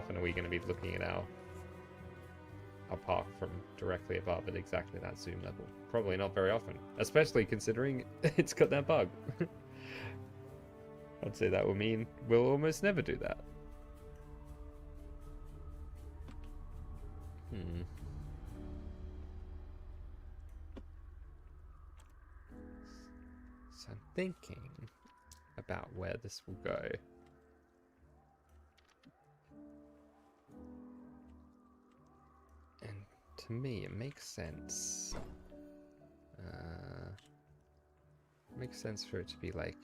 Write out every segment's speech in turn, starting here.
often are we going to be looking at our park from directly above at exactly that zoom level? Probably not very often, especially considering it's got that bug. I'd say that will mean we'll almost never do that. So I'm thinking about where this will go. And to me, it makes sense. Makes sense for it to be like...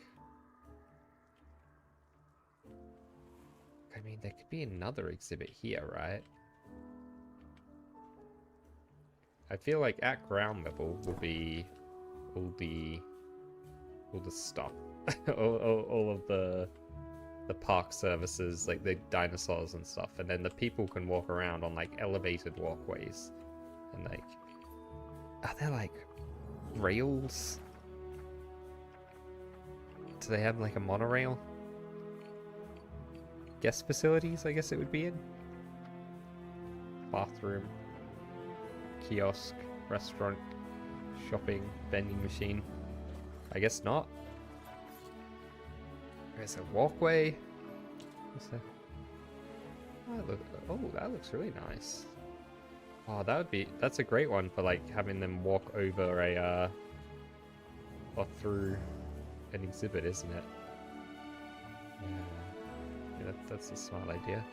I mean, there could be another exhibit here, right? I feel like at ground level will be all the stuff, all of the park services, like the dinosaurs and stuff, and then the people can walk around on like elevated walkways, and like, are there like rails? Do they have like a monorail? Guest facilities, I guess it would be in. Bathroom, kiosk, restaurant, shopping, vending machine. I guess not. There's a walkway. What's that? Oh, that looks really nice. Oh, that's a great one for like having them walk over a or through an exhibit, isn't it? Yeah, that's a smart idea.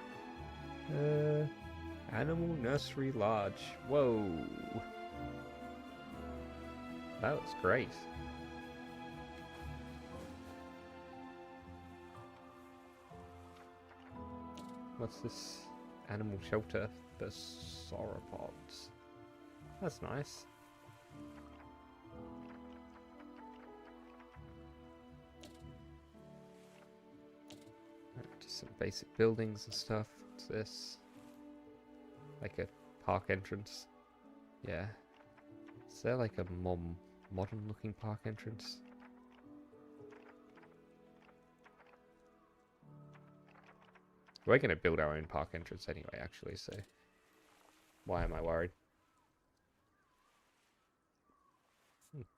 Animal Nursery Lodge. Whoa. That looks great. What's this? Animal shelter for sauropods. That's nice. Just some basic buildings and stuff. What's this? Like a park entrance. Yeah. Is there like a modern looking park entrance? We're going to build our own park entrance anyway, actually, so why am I worried?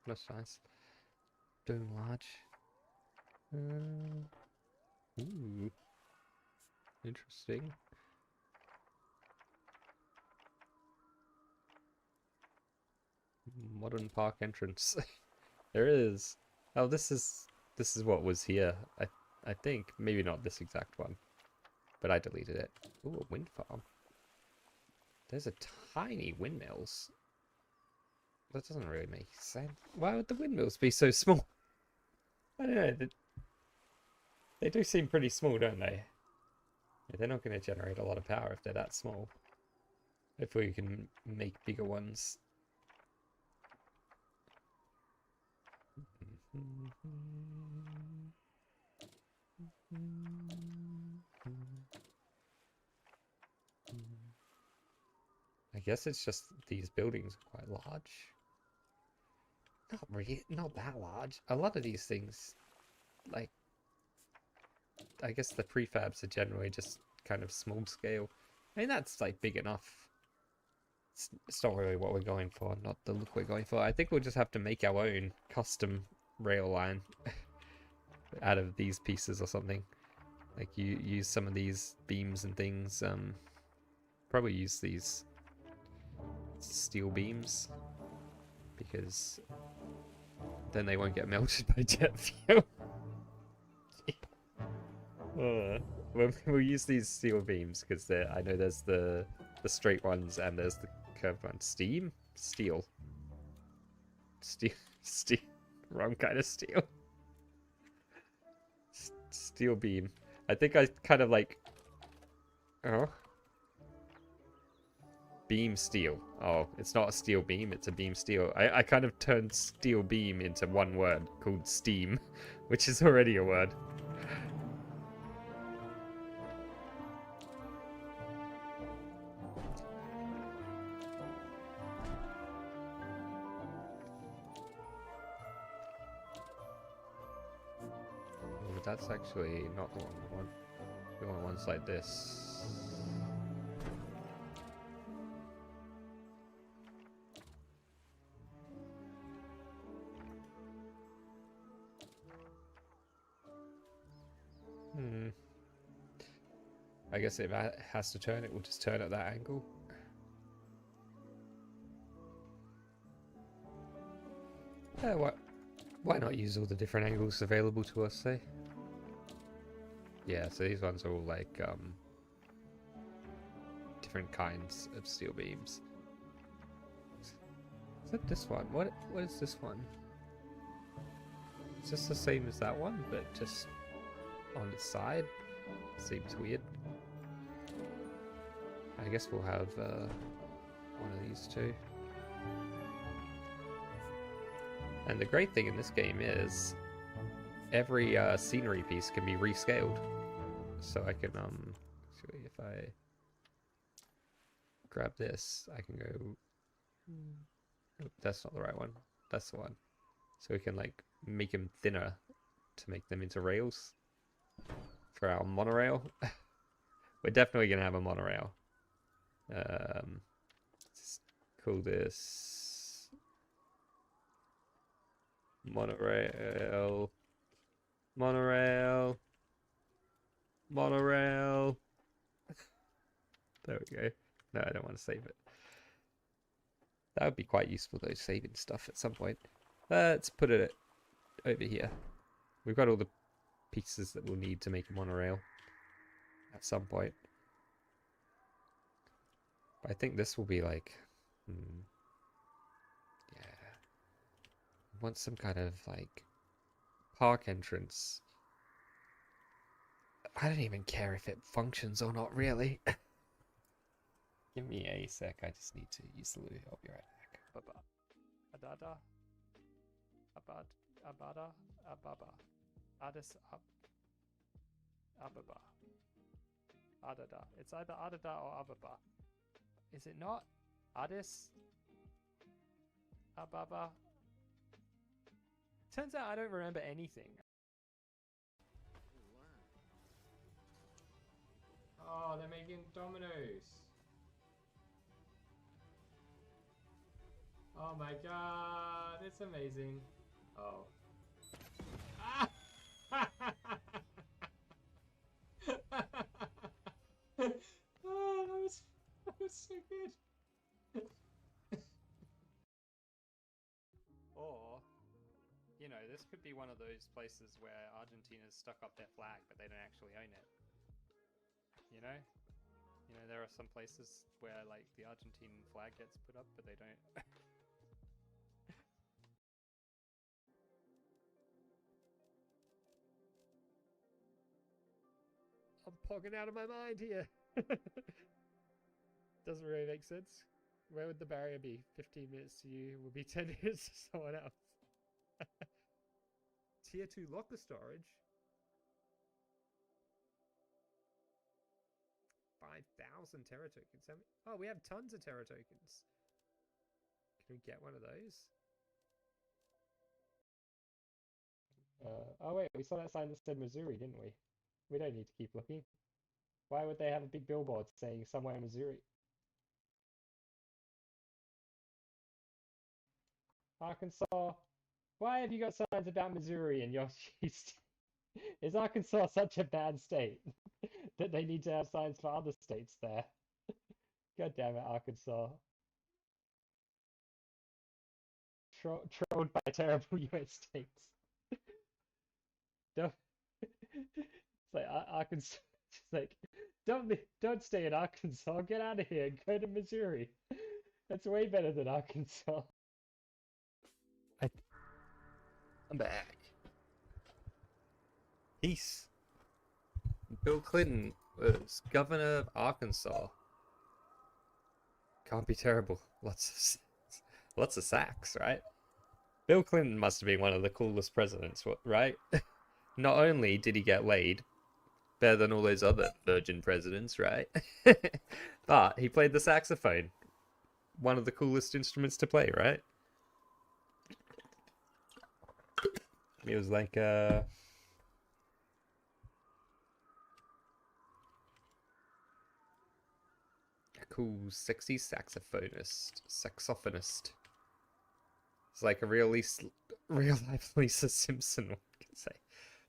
That's nice. Dome large. Ooh. Interesting. Modern park entrance. There is. Oh, this is what was here. I think maybe not this exact one, but I deleted it. Ooh, a wind farm. There's a tiny windmills. That doesn't really make sense. Why would the windmills be so small? I don't know. They do seem pretty small, don't they? They're not going to generate a lot of power if they're that small. Hopefully we can make bigger ones. I guess it's just these buildings are quite large. Not really, not that large. A lot of these things, like, I guess the prefabs are generally just kind of small scale. I mean, that's like big enough. It's not really what we're going for, not the look we're going for. I think we'll just have to make our own custom rail line out of these pieces or something. Like you use some of these beams and things. Probably use these steel beams because then they won't get melted by jet fuel. We'll use these steel beams because I know there's the straight ones and there's the curved ones. Steel. Wrong kind of steel. Steel beam. I think I kind of like. Oh. Beam steel. Oh, it's not a steel beam, it's a beam steel. I kind of turned steel beam into one word called steam, which is already a word. Oh, that's actually not the one we want. We want ones like this. I guess if it has to turn, it will just turn at that angle. Why not use all the different angles available to us, say? Yeah, so these ones are all like different kinds of steel beams. Is that this one? What is this one? Is this the same as that one, but just on its side? Seems weird. I guess we'll have one of these two. And the great thing in this game is every scenery piece can be rescaled. So I can actually, if I grab this, I can go. Nope, that's not the right one. That's the one. So we can like make them thinner to make them into rails for our monorail. We're definitely gonna have a monorail. Let's call this monorail. Monorail. Monorail. There we go. No, I don't want to save it. That would be quite useful though, saving stuff at some point. Let's put it over here. We've got all the pieces that we'll need to make a monorail at some point. But I think this will be like, yeah. I want some kind of like park entrance. I don't even care if it functions or not, really. Give me a sec. I just need to use the loo. I'll be right back. Baba. Adada. Abad. Abada. Ababa. Addis up. Ababa. Adada. It's either Adada or Ababa. Is it not? Addis? Ababa? Turns out I don't remember anything. Oh, they're making dominoes. Oh my god, it's amazing. Oh. Ah! Oh, that was so good. Or, you know, this could be one of those places where Argentina's stuck up their flag, but they don't actually own it. You know? You know, there are some places where, like, the Argentine flag gets put up, but they don't. I'm pogging out of my mind here. Doesn't really make sense. Where would the barrier be? 15 minutes to you will be 10 minutes to someone else. Tier 2 locker storage? 5,000 Terra tokens. Oh, we have tons of Terra tokens. Can we get one of those? Oh wait, we saw that sign that said Missouri, didn't we? We don't need to keep looking. Why would they have a big billboard saying somewhere in Missouri? Arkansas. Why have you got signs about Missouri in your state? Is Arkansas such a bad state that they need to have signs for other states there? God damn it, Arkansas. Trolled by terrible US states. Don't, it's like Arkansas. It's like, don't stay in Arkansas. Get out of here and go to Missouri. That's way better than Arkansas. I'm back. Peace. Bill Clinton was governor of Arkansas. Can't be terrible. Lots of sacks, right? Bill Clinton must have been one of the coolest presidents, right? Not only did he get laid, better than all those other virgin presidents, right? But he played the saxophone. One of the coolest instruments to play, right? He was like a cool, sexy saxophonist. It's like a real life Lisa Simpson, one can say.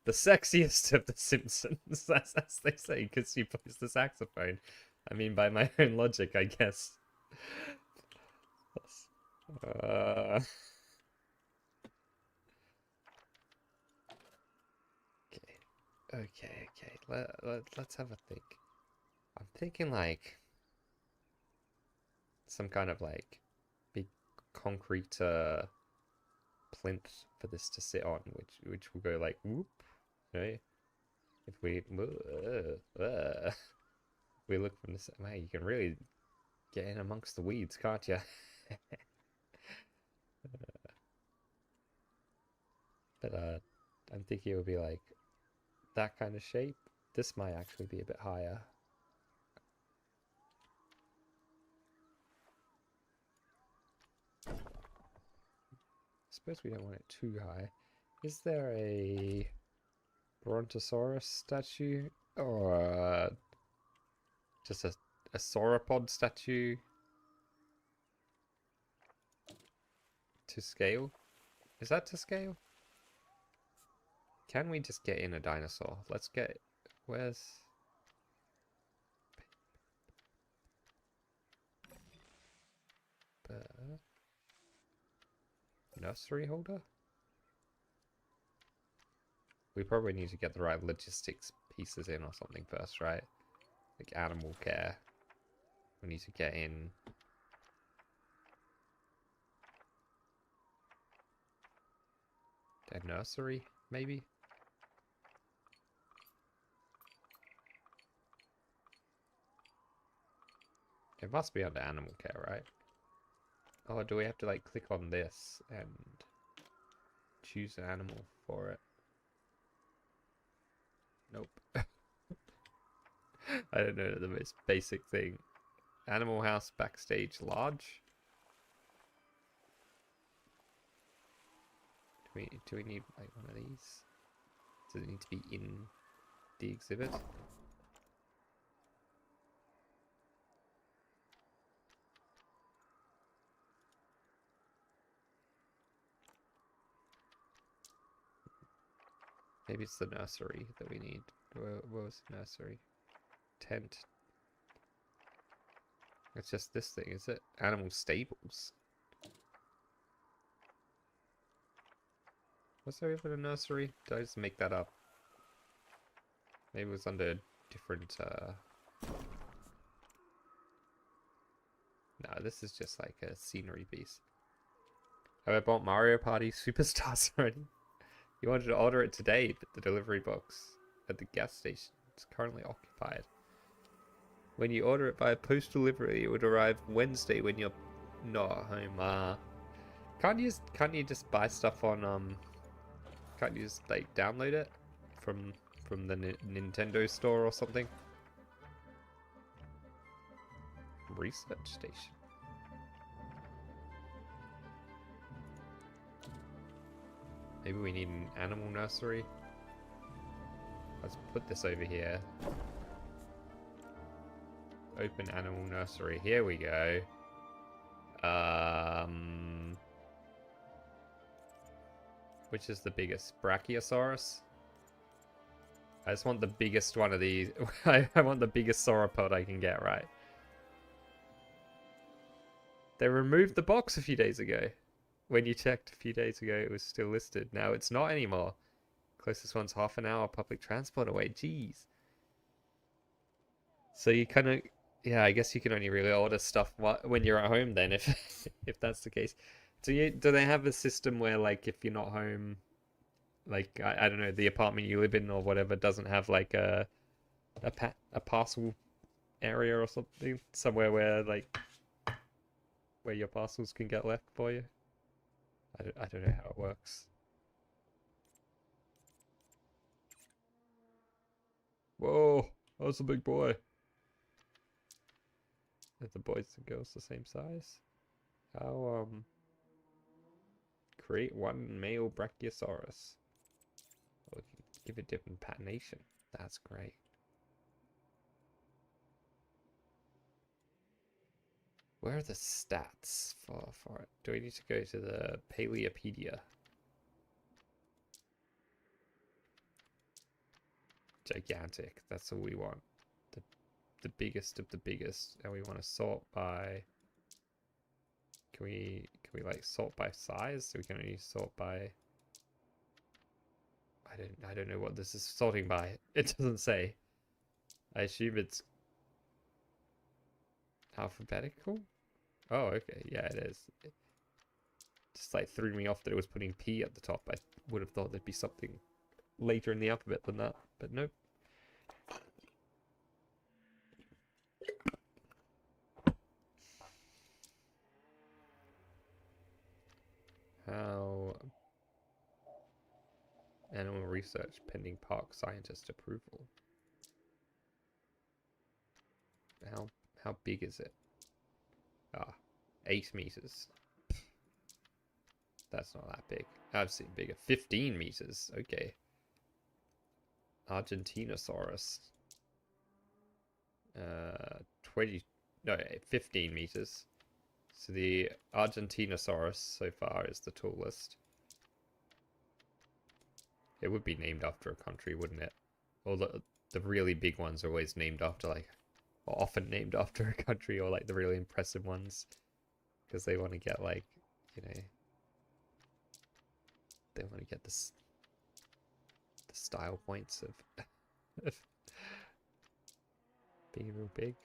the sexiest of the Simpsons, as they say, because she plays the saxophone. I mean, by my own logic, I guess. Uh... Okay. Let's have a think. I'm thinking like some kind of like big concrete plinth for this to sit on, which will go like whoop, right? If we we look from this way, you can really get in amongst the weeds, can't you? But I'm thinking it would be like that kind of shape. This might actually be a bit higher. I suppose we don't want it too high. Is there a Brontosaurus statue? Or just a sauropod statue to scale? Is that to scale? Can we just get in a dinosaur? Let's get... Where's... Nursery holder? We probably need to get the right logistics pieces in or something first, right? Like animal care. We need to get in... a nursery, maybe? It must be under animal care, right? Oh, do we have to like click on this and choose an animal for it? Nope. I don't know the most basic thing. Animal house backstage large. Do we need like one of these? Does it need to be in the exhibit? Maybe it's the nursery that we need. What was the nursery? Tent. It's just this thing, is it? Animal stables. Was there even a nursery? Did I just make that up? Maybe it was under different, No, this is just like a scenery piece. Have I bought Mario Party Superstars already? You wanted to order it today, but the delivery box at the gas station is currently occupied. When you order it by post delivery, it would arrive Wednesday when you're not home. Can't you just buy stuff on Can't you just like download it from the Nintendo store or something? Research station. Maybe we need an animal nursery. Let's put this over here. Open animal nursery. Here we go. Which is the biggest? Brachiosaurus? I just want the biggest one of these. I want the biggest sauropod I can get, right? They removed the box a few days ago. When you checked a few days ago, it was still listed. Now it's not anymore. Closest one's half an hour public transport away. Jeez. So you kind of... Yeah, I guess you can only really order stuff when you're at home then, if if that's the case. Do they have a system where, like, if you're not home, like, I don't know, the apartment you live in or whatever doesn't have, like, a parcel area or something? Somewhere where, like, where your parcels can get left for you? I don't know how it works. Whoa, that's a big boy. Are the boys and girls the same size? How, create one male Brachiosaurus. Oh, we can give it different patination. That's great. Where are the stats for it? Do we need to go to the Paleopedia? gigantic. That's all we want. The biggest of the biggest, and we want to sort by. Can we like sort by size? So we can only sort by. I don't know what this is sorting by. It doesn't say. I assume it's alphabetical. Oh, okay, yeah, it is. It just like threw me off that it was putting P at the top. I would have thought there'd be something later in the alphabet than that, but nope. How animal research pending park scientist approval. How big is it? Ah, 8 meters. That's not that big. I've seen bigger. 15 meters. Okay. Argentinosaurus. 20. No, 15 meters. So the Argentinosaurus so far is the tallest. It would be named after a country, wouldn't it? Or the really big ones are always named after, like, or often named after a country, or like the really impressive ones, because they want to get, like, you know, they want to get the style points of being real big.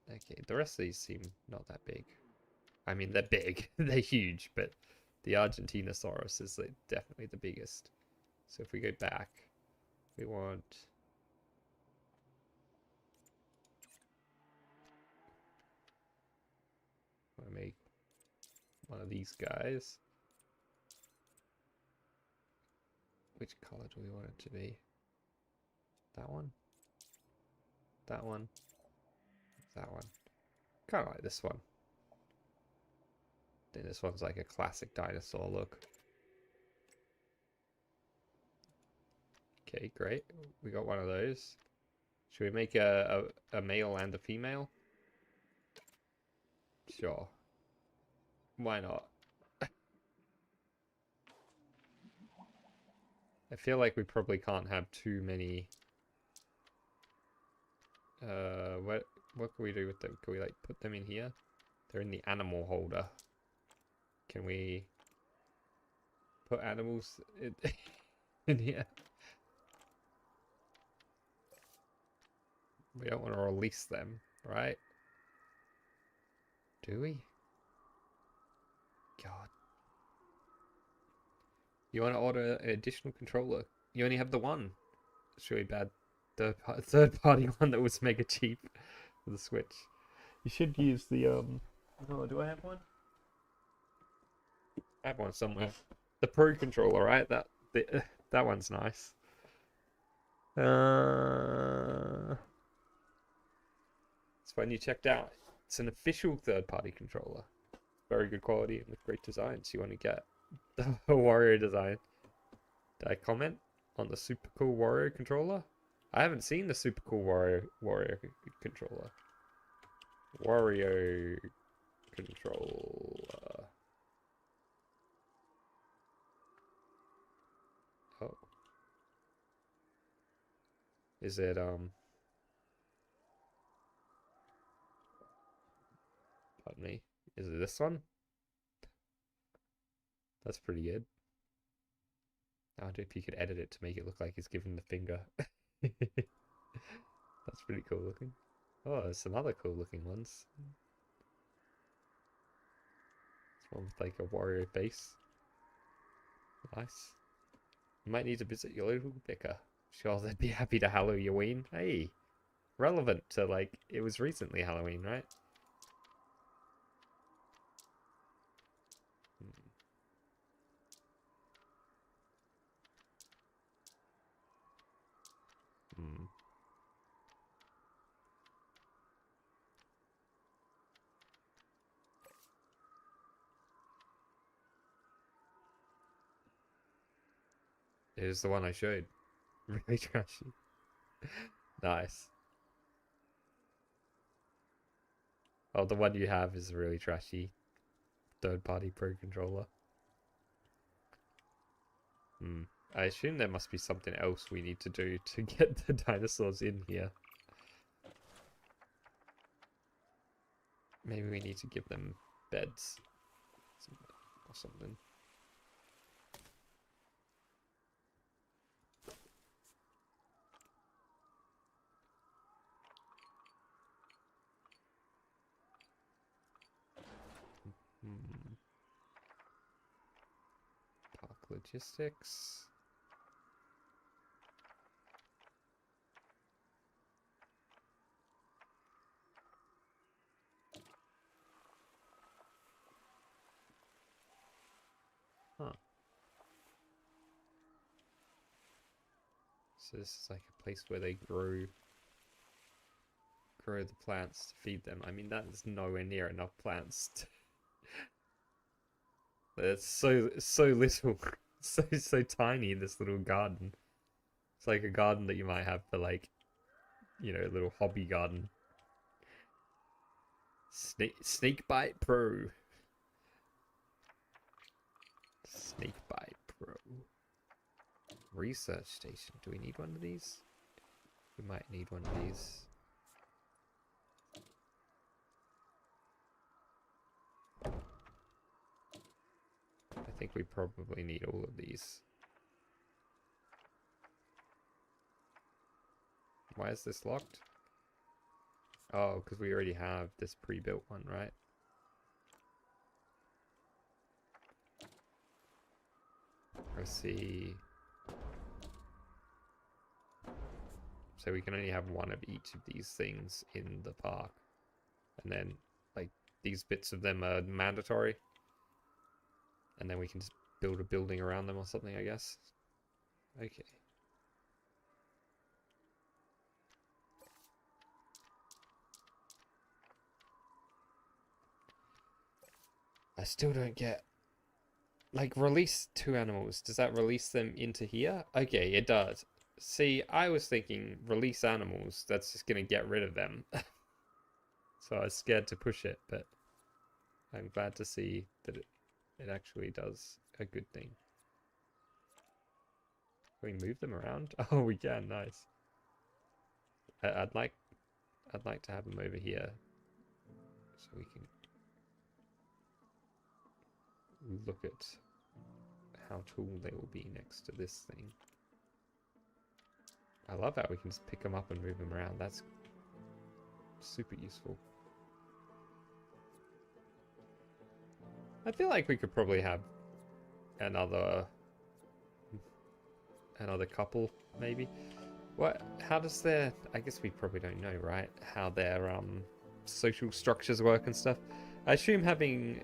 Okay, the rest of these seem not that big. I mean, they're big, they're huge, but the Argentinosaurus is like definitely the biggest. So if we go back, we want to make one of these guys. Which color do we want it to be? That one? That one? That one? Kind of like this one. Then this one's like a classic dinosaur look. Okay, great. We got one of those. Should we make a male and a female? Sure. Why not? I feel like we probably can't have too many. What can we do with them? Can we like put them in here? They're in the animal holder. Can we put animals in here? We don't want to release them, right? Do we? God. You want to order an additional controller? You only have the one. It's really bad. Third party one that was mega cheap for the Switch. You should use the Oh, do I have one? I have one somewhere. The Pro controller, right? That one's nice. It's one you checked out. It's an official third-party controller. Very good quality and with great designs. You want to get the Wario design. Did I comment on the super cool Wario controller? I haven't seen the super cool Wario controller. Wario controller. Oh. Is it pardon me. Is it this one? That's pretty good. I wonder if you could edit it to make it look like he's giving the finger. That's pretty cool looking. Oh, there's some other cool looking ones. This one with like a Wario face. Nice. You might need to visit your local vicar. Sure, they'd be happy to Halloween. Hey, relevant to like, it was recently Halloween, right? Hmm. It is the one I showed. Really trashy. Nice. Oh, the one you have is a really trashy third-party Pro controller. Hmm. I assume there must be something else we need to do to get the dinosaurs in here. Maybe we need to give them beds or something. Hmm. Park logistics. Huh. So this is like a place where they grow the plants to feed them. I mean, that is nowhere near enough plants. It's so little, so tiny. This little garden. It's like a garden that you might have for like, you know, a little hobby garden. Snake bite pro. Snake bite pro. Research station. Do we need one of these? We might need one of these. I think we probably need all of these. Why is this locked? Oh, because we already have this pre-built one, right? I see. So we can only have one of each of these things in the park. And then, like, these bits of them are mandatory. And then we can just build a building around them or something, I guess. Okay. I still don't get... Like, release 2 animals. Does that release them into here? Okay, it does. See, I was thinking release animals. That's just going to get rid of them. So I was scared to push it, but I'm glad to see that it actually does a good thing. Can we move them around? Oh, we can. Nice. I'd like to have them over here, so we can look at how tall they will be next to this thing. I love how we can just pick them up and move them around. That's super useful. I feel like we could probably have another couple, maybe. What? How does their... I guess we probably don't know, right? How their social structures work and stuff. I assume having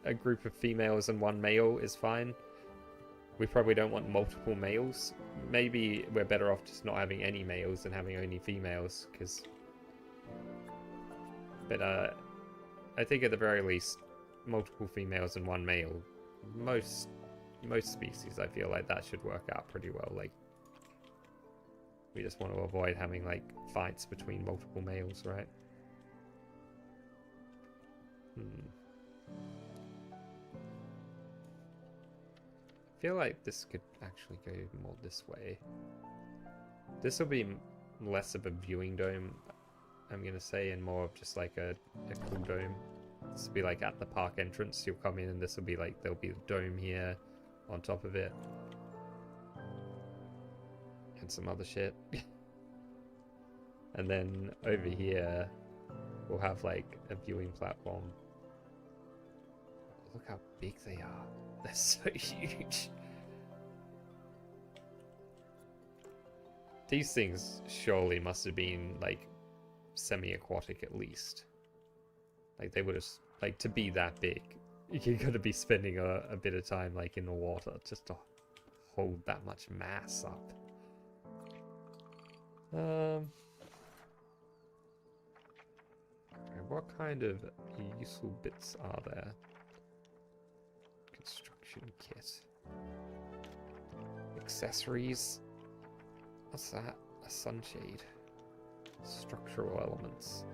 a group of females and one male is fine. We probably don't want multiple males. Maybe we're better off just not having any males and having only females, because... But I think at the very least, multiple females and one male. Most species, I feel like that should work out pretty well. Like, we just want to avoid having like fights between multiple males, right? I feel like this could actually go more this way. This will be less of a viewing dome, I'm gonna say, and more of just like a cool dome. This will be like at the park entrance. You'll come in and this will be like, there'll be a dome here on top of it. And some other shit. And then over here, we'll have like a viewing platform. Look how big they are. They're so huge. These things surely must have been like semi-aquatic at least. Like they would have, like, to be that big, you're gonna be spending a bit of time like in the water just to hold that much mass up. What kind of useful bits are there? Construction kit. Accessories. What's that? A sunshade. Structural elements.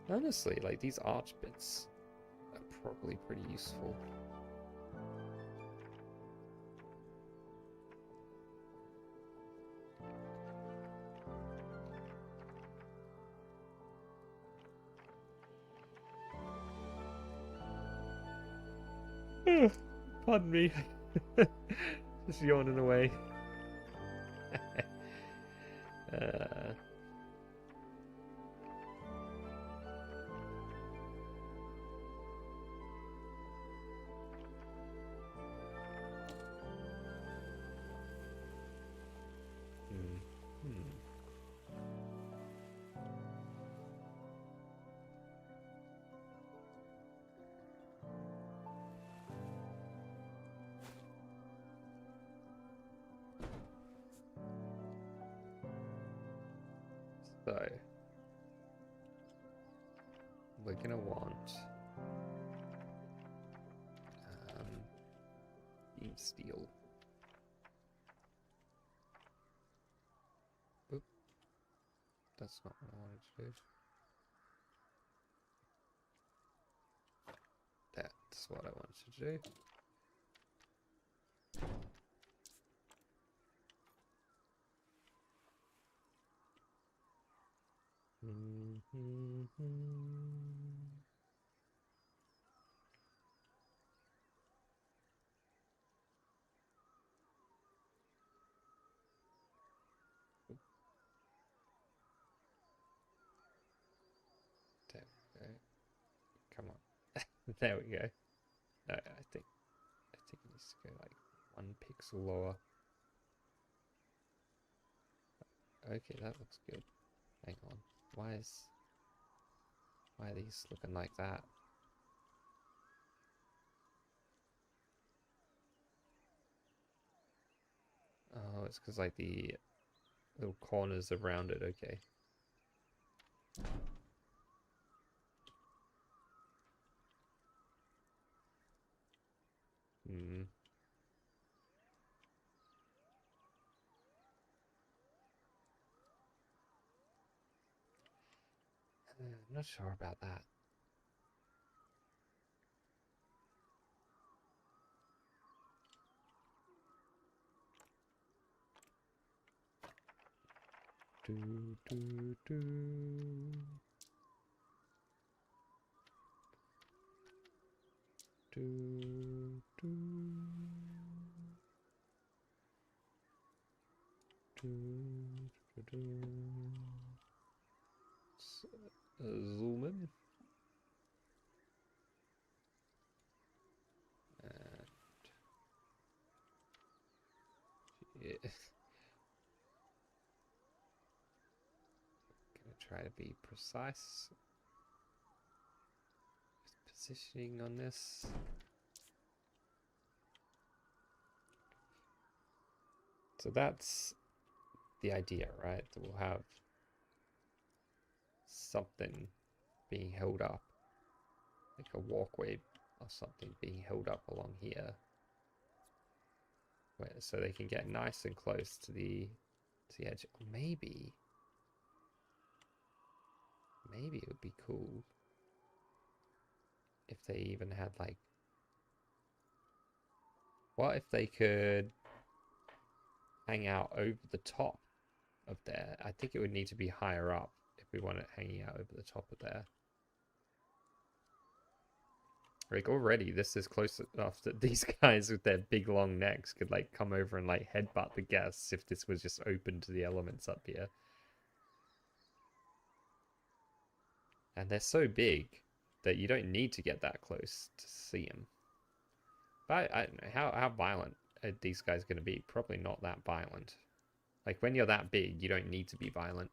Honestly, like, these arch bits are probably pretty useful. Pardon me. Just yawning away. uh... So, we're gonna want beam steel. Oop, that's not what I wanted to do. That's what I wanted to do. There we go. Come on. There we go. No, I think it needs to go like 1 pixel lower. Okay, that looks good. Hang on. Why are these looking like that? Oh, it's because like the little corners around it. Okay. I'm not sure about that. Do, do, do. Do, do. Do, do, do. Zoom in. And yeah. Gonna try to be precise with positioning on this. So that's the idea, right? That we'll have something being held up, like a walkway or something being held up along here, so they can get nice and close to the edge. Or maybe it would be cool if they even had like, what if they could hang out over the top of there? I think it would need to be higher up if we want it hanging out over the top of there. Like already this is close enough that these guys with their big long necks could like come over and like headbutt the guests if this was just open to the elements up here. And they're so big that you don't need to get that close to see them. But I don't know, how violent are these guys going to be? Probably not that violent. Like when you're that big, you don't need to be violent.